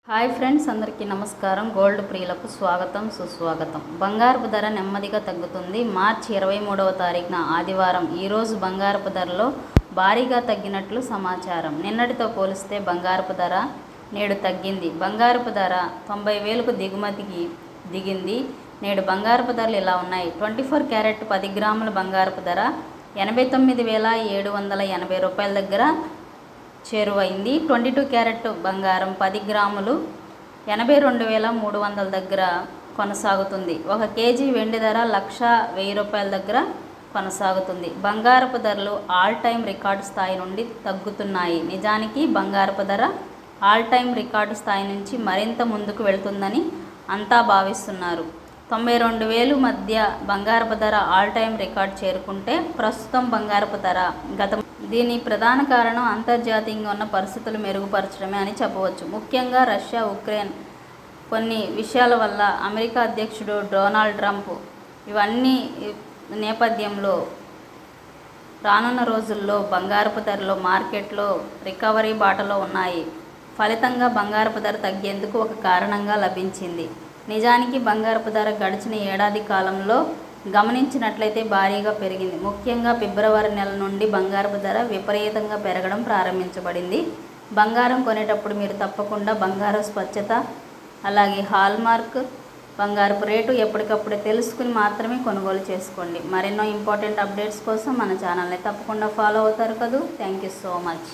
Hi friends, అందరికీ నమస్కారం. Gold ప్రియులకు స్వాగతం, సుస్వాగతం. బంగారపు ధర నెమ్మదిగా తగ్గుతుంది. మార్చి 23వ తారీఖున ఆదివారం ఈరోజు బంగారపు ధరలో భారీగా తగ్గినట్లు సమాచారం. నిన్నటితో పోలిస్తే బంగారపు ధర నేడు తగ్గింది. బంగారపు ధర 90,000కు దిగింది. నేడు బంగారపు ధరలు ఇలా ఉన్నాయి. 24 క్యారెట్ 10 గ్రాముల బంగారపు ధర 89,780 రూపాయల దగ్గర చేరువైంది. 22 క్యారెట్ బంగారం 10 గ్రాములు 82,300 దగ్గర కొనసాగుతుంది. 1 కేజీ వెండి ధర 1,10,000 రూపాయల దగ్గర కొనసాగుతుంది. బంగారపు ధరలు ఆల్ టైమ్ రికార్డు స్థాయి నుండి తగ్గుతున్నాయి. నిజానికి బంగారపు ధర ఆల్ టైమ్ రికార్డు స్థాయి నుంచి మరింత ముందుకు వెళ్తుందని అంతా భావిస్తున్నారు. 92,000 మధ్య బంగారపు ధర ఆల్ టైమ్ రికార్డు చేరుకుంటే ప్రస్తుతం బంగారపు ధర దీని ప్రధాన కారణం అంతర్జాతీయంగా ఉన్న పరిస్థితులు మెరుగుపరచడమే అని చెప్పవచ్చు. ముఖ్యంగా రష్యా, ఉక్రెయిన్ కొన్ని విషయాల వల్ల, అమెరికా అధ్యక్షుడు డొనాల్డ్ ట్రంప్ ఇవన్నీ నేపథ్యంలో రానున్న రోజుల్లో బంగారపు ధరలు మార్కెట్లో రికవరీ బాటలో ఉన్నాయి. ఫలితంగా బంగారపు ధర తగ్గేందుకు ఒక కారణంగా లభించింది. నిజానికి బంగారపు ధర గడిచిన ఏడాది కాలంలో గమనించినట్లయితే భారీగా పెరిగింది. ముఖ్యంగా ఫిబ్రవరి నెల నుండి బంగారపు ధర విపరీతంగా పెరగడం ప్రారంభించబడింది. బంగారం కొనేటప్పుడు మీరు తప్పకుండా బంగారం స్వచ్ఛత, అలాగే హాల్మార్క్ బంగారపు రేటు ఎప్పటికప్పుడు తెలుసుకుని మాత్రమే కొనుగోలు చేసుకోండి. మరెన్నో ఇంపార్టెంట్ అప్డేట్స్ కోసం మన ఛానల్ని తప్పకుండా ఫాలో అవుతారు కదూ. Thank you so much.